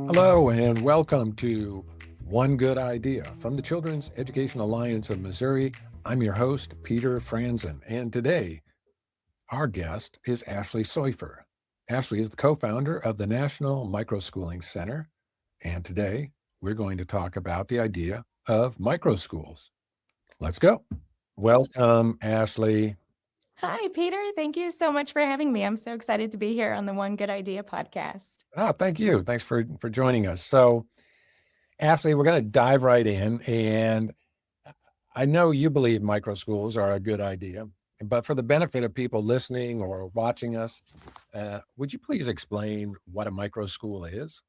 Hello and welcome to One Good Idea from the Children's Education Alliance of Missouri. I'm your host, Peter Franzen, and today our guest is Ashley Soifer. Ashley is the co-founder of the National Microschooling Center, and today we're going to talk about the idea of microschools. Let's go. Welcome, Ashley. Hi, Peter. Thank you so much for having me. I'm so excited to be here on the One Good Idea podcast. Oh, thank you. Thanks for joining us. So, Ashley, we're going to dive right in, and I know you believe micro schools are a good idea, but for the benefit of people listening or watching us, would you please explain what a micro school is?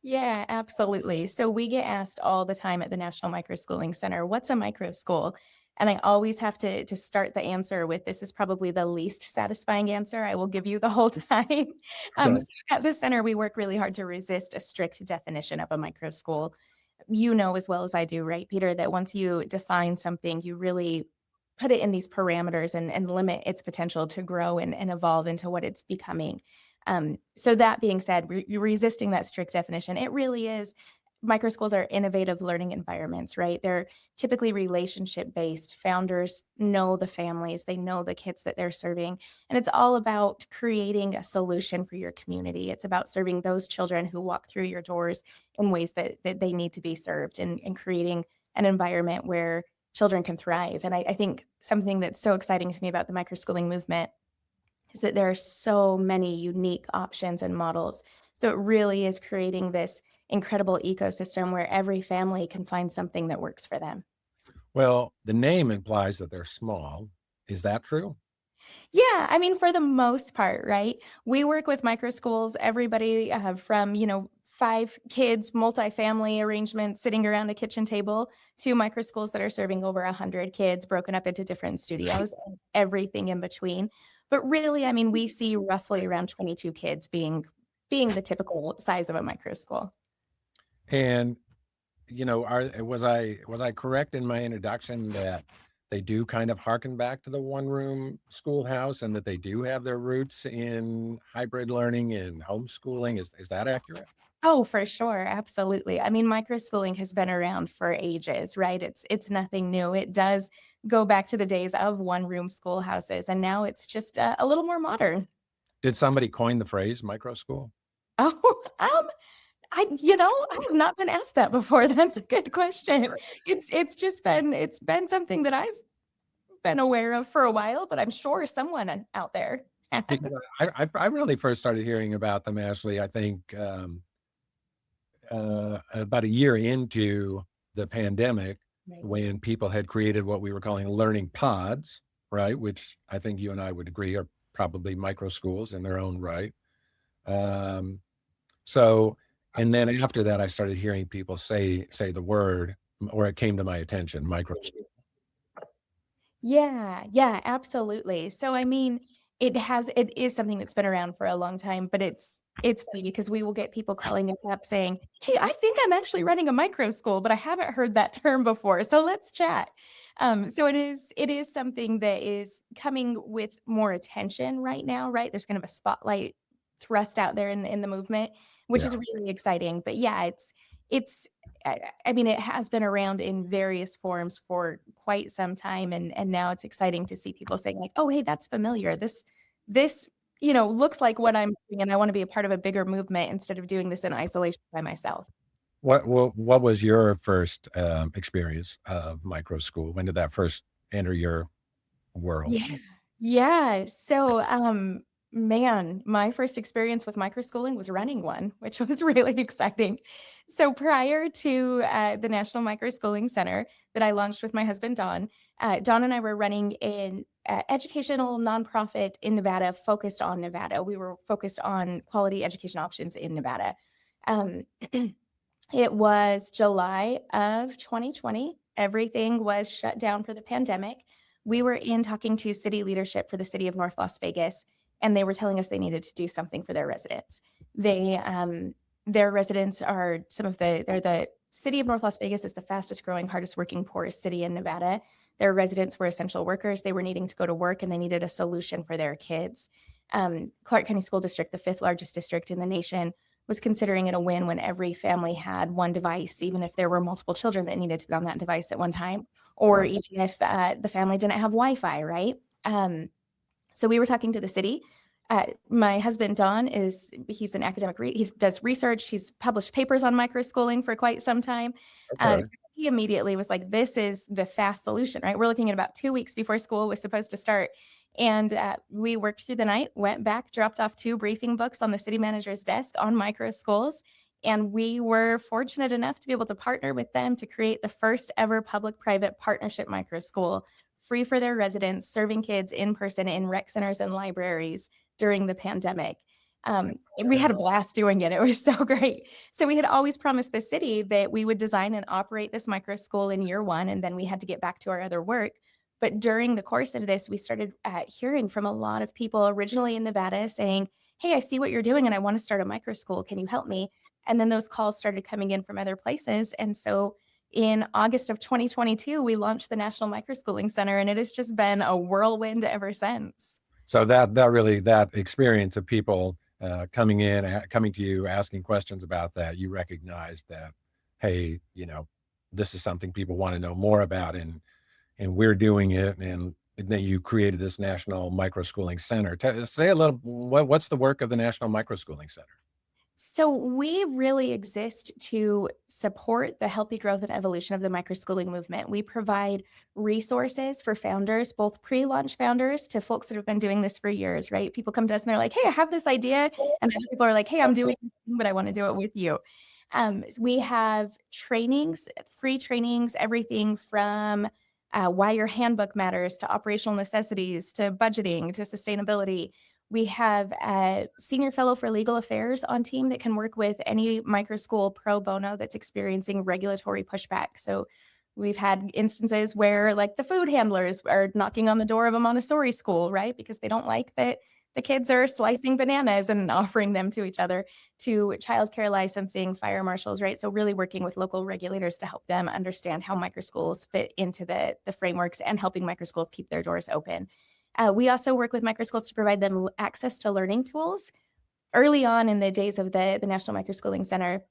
Yeah, absolutely. So we get asked all the time at the National Microschooling Center, what's a micro school? And I always have to start the answer with this is probably the least satisfying answer I will give you the whole time. Okay. So at the center, we work really hard to resist a strict definition of a micro school. You know as well as I do, right, Peter, that once you define something, you really put it in these parameters and limit its potential to grow and evolve into what it's becoming. So that being said, resisting that strict definition, it really is. Microschools are innovative learning environments, right? They're typically relationship based. Founders know the families, they know the kids that they're serving. And it's all about creating a solution for your community. It's about serving those children who walk through your doors in ways that they need to be served and creating an environment where children can thrive. And I think something that's so exciting to me about the microschooling movement is that there are so many unique options and models. So it really is creating this incredible ecosystem where every family can find something that works for them. Well, the name implies that they're small. Is that true? Yeah, I mean, for the most part, right? We work with micro schools, everybody from, 5 kids, multifamily arrangements sitting around a kitchen table to micro schools that are serving over 100 kids broken up into different studios and everything in between. But really, I mean, we see roughly around 22 kids being the typical size of a micro school. And was I correct in my introduction that they do kind of harken back to the one room schoolhouse and that they do have their roots in hybrid learning and homeschooling? Is that accurate? Oh, for sure, absolutely. I mean, microschooling has been around for ages, right? It's nothing new. It does go back to the days of one-room schoolhouses, and now it's just a little more modern. Did somebody coin the phrase micro school? Oh, I have not been asked that before. That's a good question. It's been something that I've been aware of for a while, but I'm sure someone out there Because has. I really first started hearing about them, Ashley, I think about a year into the pandemic Right. when people had created what we were calling learning pods, right? Which I think you and I would agree are probably micro schools in their own right. Um, so, and then after that, I started hearing people say the word, or it came to my attention, micro school. Yeah, yeah, absolutely. So, I mean, it is something that's been around for a long time, but it's funny because we will get people calling us up saying, "Hey, I think I'm actually running a micro school, but I haven't heard that term before, so let's chat." So it is something that is coming with more attention right now, right? There's kind of a spotlight thrust out there in the movement, which Yeah. is really exciting. But yeah, it's I mean, it has been around in various forms for quite some time, and now it's exciting to see people saying like, "Oh, hey, that's familiar. This looks like what I'm doing, and I wanna be a part of a bigger movement instead of doing this in isolation by myself." What was your first experience of micro school? When did that first enter your world? Yeah. Yeah. So, man, my first experience with microschooling was running one, which was really exciting. So prior to the National Microschooling Center that I launched with my husband Don, Don and I were running an educational nonprofit in Nevada, focused on Nevada. We were focused on quality education options in Nevada. Um, it was July of 2020. Everything was shut down for the pandemic. We were in talking to city leadership for the city of North Las Vegas, and they were telling us they needed to do something for their residents. Their residents are they're the city of North Las Vegas is the fastest growing, hardest working, poorest city in Nevada. Their residents were essential workers. They were needing to go to work and they needed a solution for their kids. Clark County School District, the fifth largest district in the nation, was considering it a win when every family had one device, even if there were multiple children that needed to be on that device at one time, or Right. even if the family didn't have Wi-Fi, right? So we were talking to the city. My husband Don he's an academic. He does research. He's published papers on microschooling for quite some time. Okay. So he immediately was like, "This is the fast solution, right?" We're looking at about 2 weeks before school was supposed to start, and we worked through the night, went back, dropped off 2 briefing books on the city manager's desk on microschools, and we were fortunate enough to be able to partner with them to create the first ever public-private partnership microschool free for their residents, serving kids in person in rec centers and libraries during the pandemic. We had a blast doing it. It was so great. So we had always promised the city that we would design and operate this micro school in year one, and then we had to get back to our other work. But during the course of this, we started hearing from a lot of people originally in Nevada saying, "Hey, I see what you're doing and I want to start a micro school. Can you help me?" And then those calls started coming in from other places. And so in August of 2022, we launched the National Microschooling Center, and it has just been a whirlwind ever since. So that experience of people coming to you, asking questions about that, you recognize that, hey, this is something people want to know more about, and we're doing it, and then you created this National Microschooling Center. Say a little, what's the work of the National Microschooling Center? So we really exist to support the healthy growth and evolution of the microschooling movement. We provide resources for founders, both pre-launch founders to folks that have been doing this for years, right? People come to us and they're like, "Hey, I have this idea." And other people are like, "Hey, I'm doing this thing, but I want to do it with you." We have trainings, free trainings, everything from why your handbook matters to operational necessities to budgeting to sustainability. We have a senior fellow for legal affairs on team that can work with any micro school pro bono that's experiencing regulatory pushback. So we've had instances where like the food handlers are knocking on the door of a Montessori school, right? Because they don't like that the kids are slicing bananas and offering them to each other, to childcare licensing, fire marshals, right? So really working with local regulators to help them understand how microschools fit into the frameworks and helping microschools keep their doors open. We also work with microschools to provide them access to learning tools. Early on in the days of the National Microschooling Center,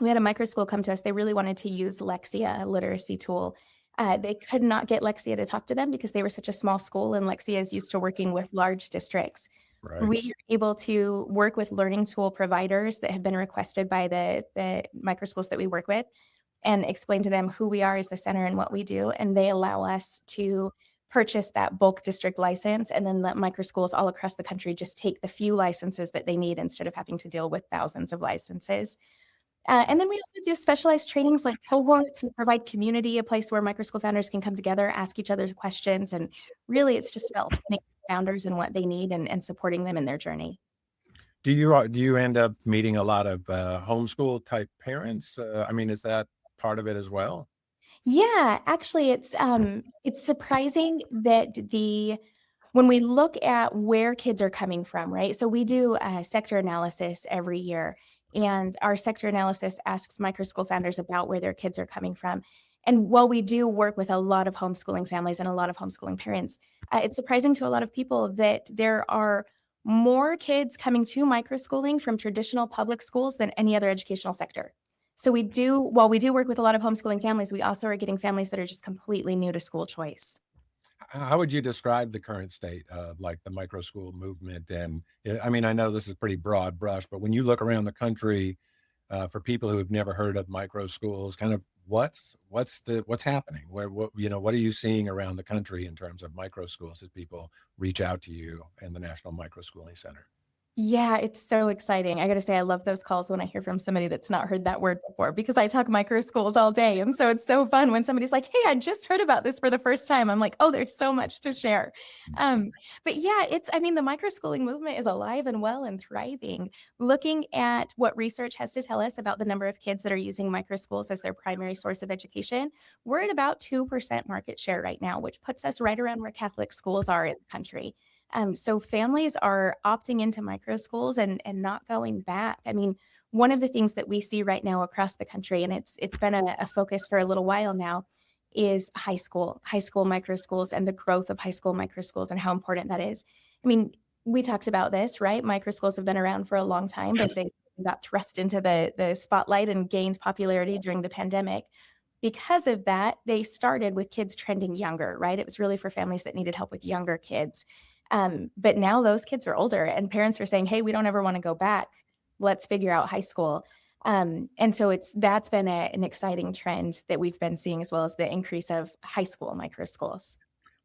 we had a microschool come to us. They really wanted to use Lexia, a literacy tool. They could not get Lexia to talk to them because they were such a small school, and Lexia is used to working with large districts. Right. We are able to work with learning tool providers that have been requested by the microschools that we work with and explain to them who we are as the center and what we do. And they allow us to purchase that bulk district license and then let microschools all across the country just take the few licenses that they need instead of having to deal with thousands of licenses. And then we also do specialized trainings like cohorts. We provide community, a place where microschool founders can come together, ask each other questions. And really, it's just about listening to founders and what they need and supporting them in their journey. Do you end up meeting a lot of homeschool type parents? I mean, is that part of it as well? Yeah, actually, it's surprising that when we look at where kids are coming from, right? So we do a sector analysis every year, and our sector analysis asks microschool founders about where their kids are coming from. And while we do work with a lot of homeschooling families and a lot of homeschooling parents, it's surprising to a lot of people that there are more kids coming to microschooling from traditional public schools than any other educational sector. So while we do work with a lot of homeschooling families, we also are getting families that are just completely new to school choice. How would you describe the current state of like the micro school movement? And I mean, I know this is pretty broad brush, but when you look around the country, for people who have never heard of micro schools, kind of what's happening? What are you seeing around the country in terms of micro schools as people reach out to you and the National Microschooling Center? Yeah, it's so exciting. I gotta say, I love those calls when I hear from somebody that's not heard that word before because I talk micro schools all day. And so it's so fun when somebody's like, "Hey, I just heard about this for the first time." I'm like, "Oh, there's so much to share." But yeah, I mean, the microschooling movement is alive and well and thriving. Looking at what research has to tell us about the number of kids that are using microschools as their primary source of education, we're at about 2% market share right now, which puts us right around where Catholic schools are in the country. So families are opting into micro schools and not going back. I mean, one of the things that we see right now across the country, and it's been a focus for a little while now, is high school micro schools and the growth of high school micro schools and how important that is. I mean, we talked about this, right? Micro schools have been around for a long time, but they've got thrust into the spotlight and gained popularity during the pandemic. Because of that, they started with kids trending younger, right? It was really for families that needed help with younger kids. But now those kids are older and parents are saying, "Hey, we don't ever wanna go back. Let's figure out high school." And so that's been an exciting trend that we've been seeing, as well as the increase of high school micro schools.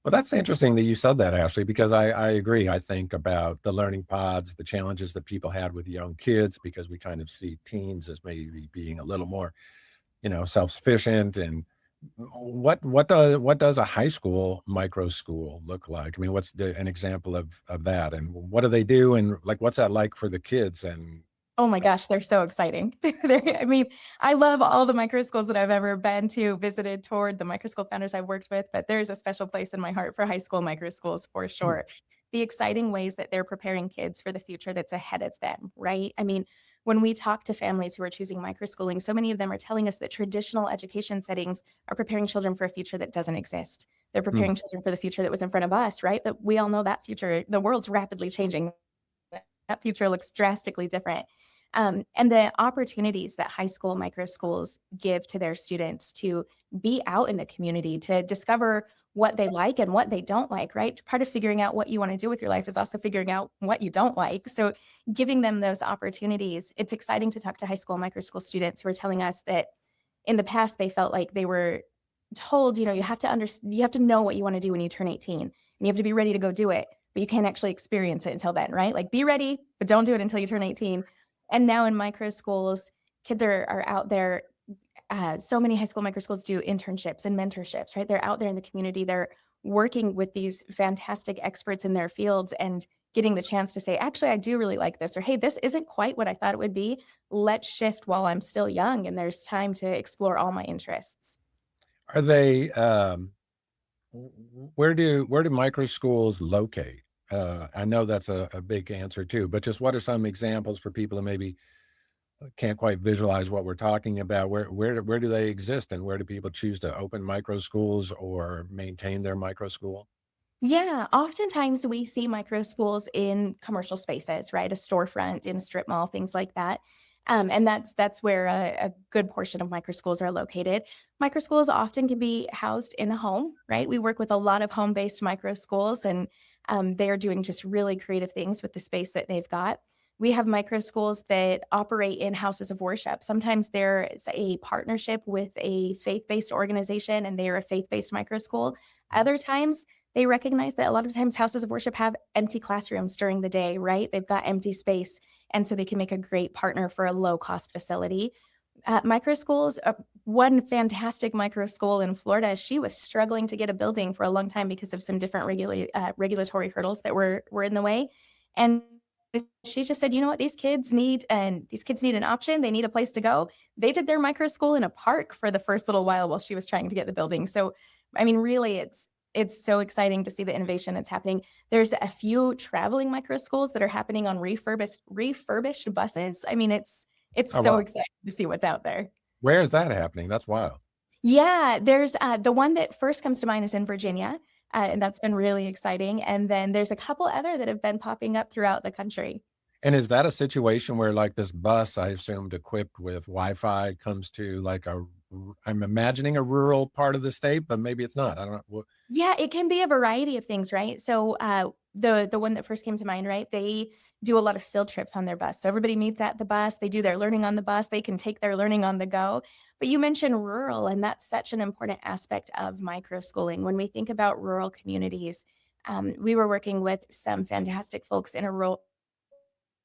Well, that's interesting that you said that, Ashley, because I agree. I think about the learning pods, the challenges that people had with young kids, because we kind of see teens as maybe being a little more, self-sufficient. And what does a high school micro school look like? I mean, what's an example of that, and what do they do, and like what's that like for the kids? And Oh my gosh, they're so exciting. I mean, I love all the micro schools that I've ever been to, visited, toured, the micro school founders I've worked with, but there's a special place in my heart for high school micro schools for Hmm. sure. The exciting ways that they're preparing kids for the future that's ahead of them, right? I mean, when we talk to families who are choosing microschooling, so many of them are telling us that traditional education settings are preparing children for a future that doesn't exist. They're Hmm. preparing children for the future that was in front of us, right? But we all know that future, the world's rapidly changing. That future looks drastically different. And the opportunities that high school micro schools give to their students to be out in the community, to discover what they like and what they don't like, right? Part of figuring out what you want to do with your life is also figuring out what you don't like. So, giving them those opportunities, it's exciting to talk to high school micro school students who are telling us that in the past they felt like they were told, you have to know what you want to do when you turn 18 and you have to be ready to go do it, but you can't actually experience it until then, right? Like be ready, but don't do it until you turn 18. And now in micro schools, kids are out there. So many high school micro schools do internships and mentorships, right? They're out there in the community. They're working with these fantastic experts in their fields and getting the chance to say, actually, I do really like this, or hey, this isn't quite what I thought it would be. Let's shift while I'm still young and there's time to explore all my interests. Are they? Where do micro schools locate? I know that's a big answer too, but just what are some examples for people who maybe can't quite visualize what we're talking about? Where do they exist, and where do people choose to open micro schools or maintain their micro school? Yeah, oftentimes we see micro schools in commercial spaces, right? A storefront in a strip mall, things like that. And that's where a good portion of micro schools are located. Micro schools often can be housed in a home, right? We work with a lot of home-based micro schools, and they're doing just really creative things with the space that they've got. We have micro schools that operate in houses of worship. Sometimes there is a partnership with a faith-based organization, and they are a faith-based micro school. Other times they recognize that a lot of times houses of worship have empty classrooms during the day, right? They've got empty space, and so they can make a great partner for a low-cost facility. Micro schools, one fantastic micro school in Florida, she was struggling to get a building for a long time because of some different regulatory hurdles that were in the way, and she just said, "You know what? These kids need an option. They need a place to go." They did their micro school in a park for the first little while she was trying to get the building. So, I mean, really, it's so exciting to see the innovation that's happening. There's a few traveling micro schools that are happening on refurbished buses. I mean, it's Oh, so wow. exciting to see what's out there. Where is that happening? That's wild. Yeah, there's, the one that first comes to mind is in Virginia, and that's been really exciting, and then there's a couple other that have been popping up throughout the country. And is that a situation where, like, this bus, I assumed equipped with Wi-Fi, comes to, like, I'm imagining a rural part of the state, but maybe it's not. I don't know. Yeah, it can be a variety of things, right? So, the one that first came to mind, right? They do a lot of field trips on their bus. So everybody meets at the bus, they do their learning on the bus, they can take their learning on the go. But you mentioned rural, and that's such an important aspect of micro schooling. When we think about rural communities, we were working with some fantastic folks in a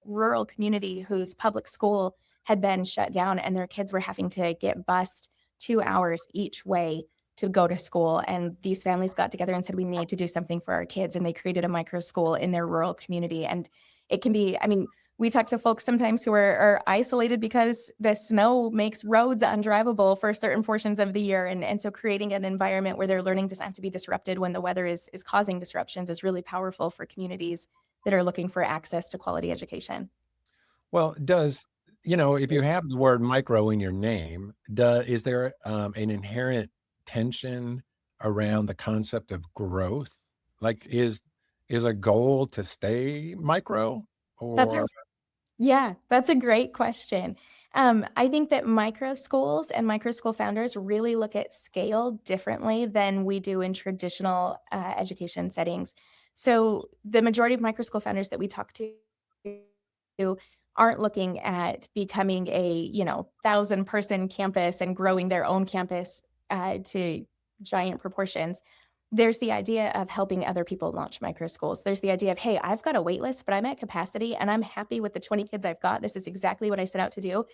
rural community whose public school had been shut down and their kids were having to get bused 2 hours each way to go to school, and these families got together and said, "We need to do something for our kids," and they created a micro school in their rural community, and it can be, I mean, we talk to folks sometimes who are isolated because the snow makes roads undrivable for certain portions of the year, and so creating an environment where their learning doesn't have to be disrupted when the weather is causing disruptions is really powerful for communities that are looking for access to quality education. Well, if you have the word micro in your name, is there an inherent tension around the concept of growth? Like, is a goal to stay micro, That's a or? Yeah, that's a great question. I think that micro schools and micro school founders really look at scale differently than we do in traditional education settings. So, the majority of micro school founders that we talk to aren't looking at becoming a 1,000 person campus and growing their own campus to giant proportions. There's the idea of helping other people launch micro schools. There's the idea of, hey, I've got a wait list, but I'm at capacity and I'm happy with the 20 kids I've got. This is exactly what I set out to do.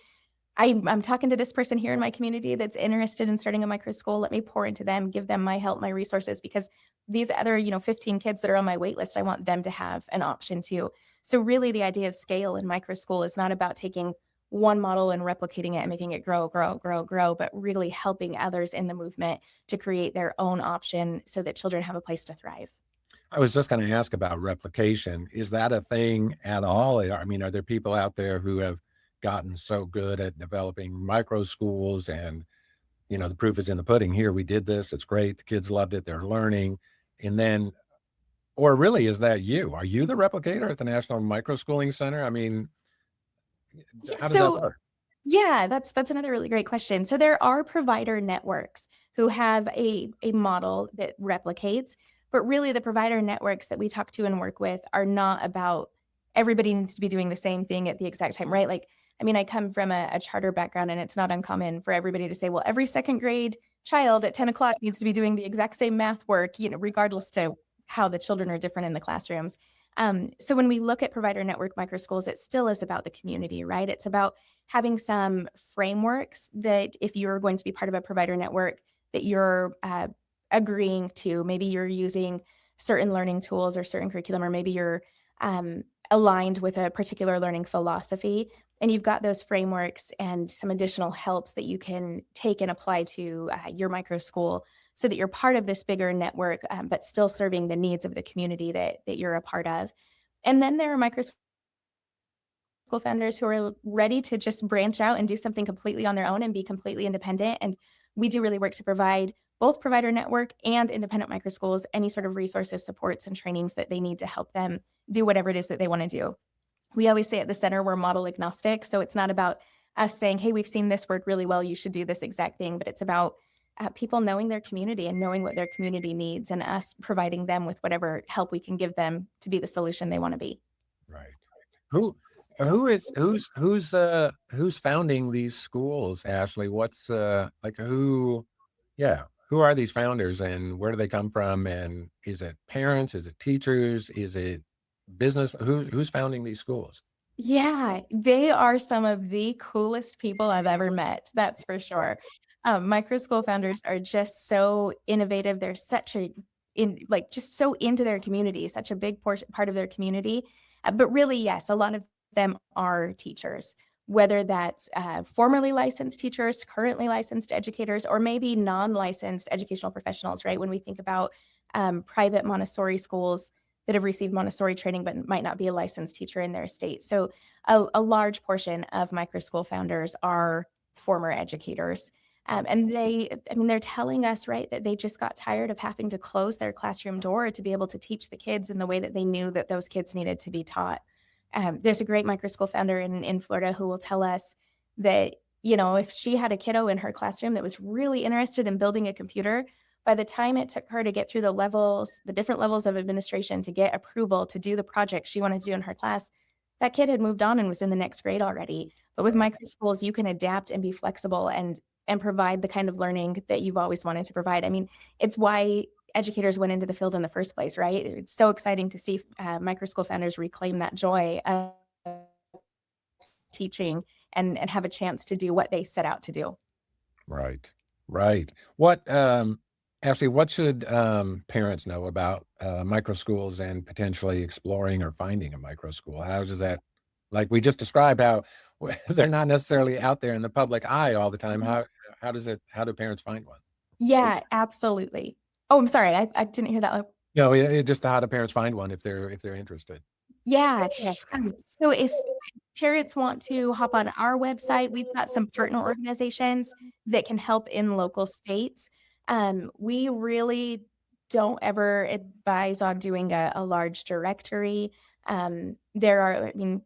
I'm talking to this person here in my community that's interested in starting a micro school. Let me pour into them, give them my help, my resources, because these other, 15 kids that are on my wait list, I want them to have an option too. So really the idea of scale in micro school is not about taking one model and replicating it and making it grow, grow, grow, grow, but really helping others in the movement to create their own option so that children have a place to thrive. I was just going to ask about replication. Is that a thing at all? I mean, are there people out there who have gotten so good at developing micro schools and, the proof is in the pudding here. We did this. It's great. The kids loved it. They're learning. And then, or really, is that you? Are you the replicator at the National Microschooling Center? I mean, Yeah, how does that so work? yeah, that's another really great question. So there are provider networks who have a model that replicates, but really the provider networks that we talk to and work with are not about everybody needs to be doing the same thing at the exact time, right? Like, I mean, I come from a charter background, and it's not uncommon for everybody to say, well, every second grade child at 10 o'clock needs to be doing the exact same math work, regardless to how the children are different in the classrooms. So when we look at provider network microschools, it still is about the community, right? It's about having some frameworks that if you're going to be part of a provider network that you're agreeing to, maybe you're using certain learning tools or certain curriculum, or maybe you're aligned with a particular learning philosophy, and you've got those frameworks and some additional helps that you can take and apply to your micro school so that you're part of this bigger network, but still serving the needs of the community that you're a part of. And then there are micro school founders who are ready to just branch out and do something completely on their own and be completely independent. And we do really work to provide both provider network and independent micro schools any sort of resources, supports, and trainings that they need to help them do whatever it is that they want to do. We always say at the center, we're model agnostic. So it's not about us saying, hey, we've seen this work really well. You should do this exact thing. But it's about people knowing their community and knowing what their community needs, and us providing them with whatever help we can give them to be the solution they want to be. Right. Who who's founding these schools, Ashley? What's like who yeah, who are these founders and where do they come from? And is it parents? Is it teachers? Is it business? Who's founding these schools? Yeah, they are some of the coolest people I've ever met, that's for sure. Micro school founders are just so innovative, they're such a just so into their community, such a big portion part of their community, but really, yes, a lot of them are teachers, whether that's, formerly licensed teachers, currently licensed educators, or maybe non-licensed educational professionals, right? When we think about, private Montessori schools that have received Montessori training but might not be a licensed teacher in their state. So a large portion of micro school founders are former educators. And I mean, they're telling us, right, that they just got tired of having to close their classroom door to be able to teach the kids in the way that they knew that those kids needed to be taught. There's a great micro school founder in Florida who will tell us that, if she had a kiddo in her classroom that was really interested in building a computer, by the time it took her to get through the different levels of administration to get approval to do the project she wanted to do in her class, that kid had moved on and was in the next grade already. But with Right. micro schools, you can adapt and be flexible and provide the kind of learning that you've always wanted to provide. I mean, it's why educators went into the field in the first place, right? It's so exciting to see micro school founders reclaim that joy of teaching and have a chance to do what they set out to do. Right. Right. What Ashley, what should parents know about micro schools and potentially exploring or finding a micro school? How does that like we just described how they're not necessarily out there in the public eye all the time. How do parents find one? Yeah, absolutely. Oh, I'm sorry. I didn't hear that. No, just how do parents find one if they're interested? Yeah. So if parents want to hop on our website, we've got some partner organizations that can help in local states. We really don't ever advise on doing a large directory. There are, I mean,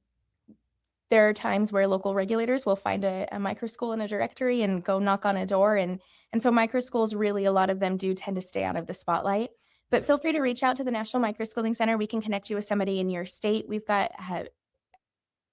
There are times where local regulators will find a microschool in a directory and go knock on a door, and so microschools really, a lot of them do tend to stay out of the spotlight. But feel free to reach out to the National Microschooling Center. We can connect you with somebody in your state. We've got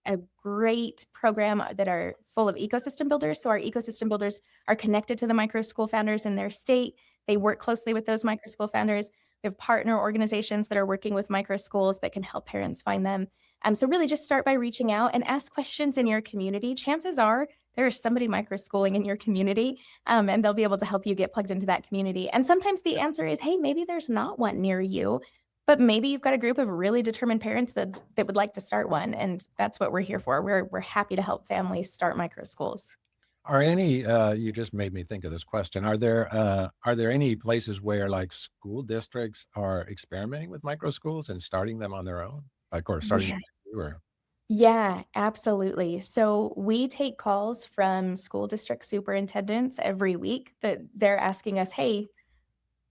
a great program that are full of ecosystem builders. So our ecosystem builders are connected to the microschool founders in their state. They work closely with those microschool founders. We have partner organizations that are working with microschools that can help parents find them. So really just start by reaching out and ask questions in your community. Chances are there is somebody microschooling in your community, and they'll be able to help you get plugged into that community. And sometimes the answer is, hey, maybe there's not one near you, but maybe you've got a group of really determined parents that would like to start one, and that's what we're here for. We're happy to help families start micro schools. Are any, you just made me think of this question. Are there any places where like school districts are experimenting with micro schools and starting them on their own? Like, or starting them Yeah. or Yeah, absolutely. So we take calls from school district superintendents every week that they're asking us, "Hey,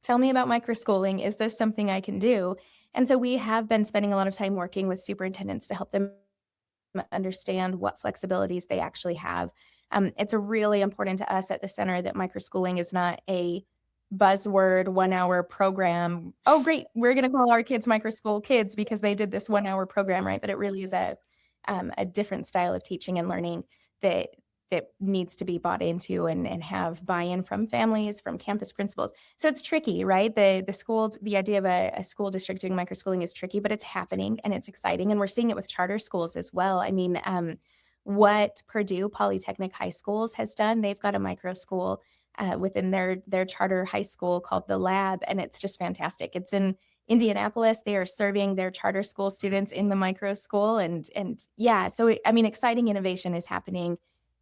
tell me about microschooling. Is this something I can do?" And so we have been spending a lot of time working with superintendents to help them understand what flexibilities they actually have. It's really important to us at the center that microschooling is not a buzzword 1 hour program. Oh, great. We're going to call our kids microschool kids because they did this 1 hour program, right? But it really is a different style of teaching and learning that needs to be bought into and have buy-in from families, from campus principals. So it's tricky, right? The idea of a school district doing microschooling is tricky, but it's happening and it's exciting. And we're seeing it with charter schools as well. I mean, what Purdue Polytechnic High Schools has done, they've got a micro school within their charter high school called the Lab, and it's just fantastic. It's in Indianapolis. They are serving their charter school students in the micro school, and yeah. So I mean, exciting innovation is happening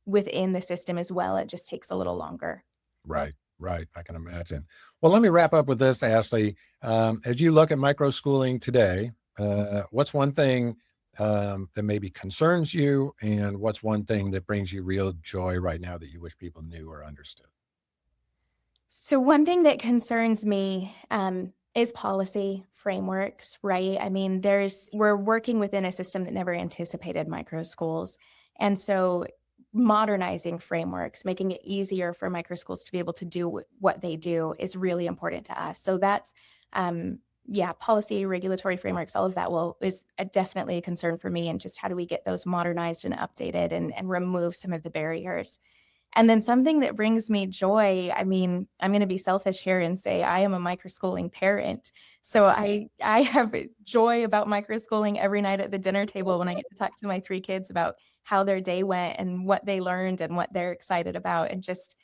within the system as well. It just takes a little longer. right, right. I can imagine. Well, let me wrap up with this, Ashley. As you look at micro schooling today, what's one thing that maybe concerns you, and what's one thing that brings you real joy right now that you wish people knew or understood? So one thing that concerns me is policy frameworks, right? I mean, we're working within a system that never anticipated micro schools, and so modernizing frameworks, making it easier for micro schools to be able to do what they do, is really important to us. So that's yeah, policy, regulatory frameworks, all of that is definitely a concern for me. And just how do we get those modernized and updated and remove some of the barriers? And then something that brings me joy, I mean, I'm gonna be selfish here and say I am a microschooling parent. So I have joy about microschooling every night at the dinner table when I get to talk to my 3 kids about how their day went and what they learned and what they're excited about. And just,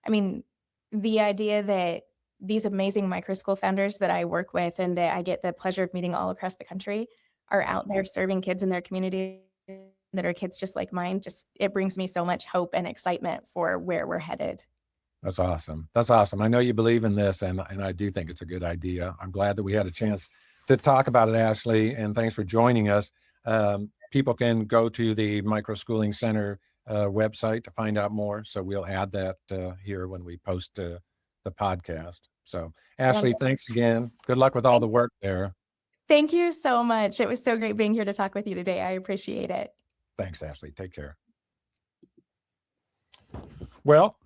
I mean, the idea that these amazing microschool founders that I work with and that I get the pleasure of meeting all across the country are out there serving kids in their community that are kids just like mine, just it brings me so much hope and excitement for where we're headed. That's awesome. That's awesome. I know you believe in this, and I do think it's a good idea. I'm glad that we had a chance to talk about it, Ashley, and thanks for joining us. People can go to the Microschooling Center website to find out more. So we'll add that here when we post the podcast. So, Ashley, Wonderful. thanks again. Good luck with all the work there. Thank you so much. It was so great being here to talk with you today. I appreciate it. Thanks, Ashley. Take care. Well,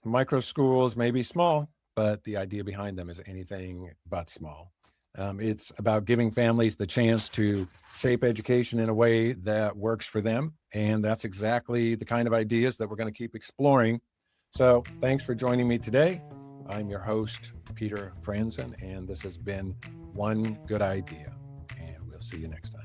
micro schools may be small, but the idea behind them is anything but small. It's about giving families the chance to shape education in a way that works for them. And that's exactly the kind of ideas that we're going to keep exploring. So thanks for joining me today. I'm your host, Peter Franzen, and this has been One Good Idea. And we'll see you next time.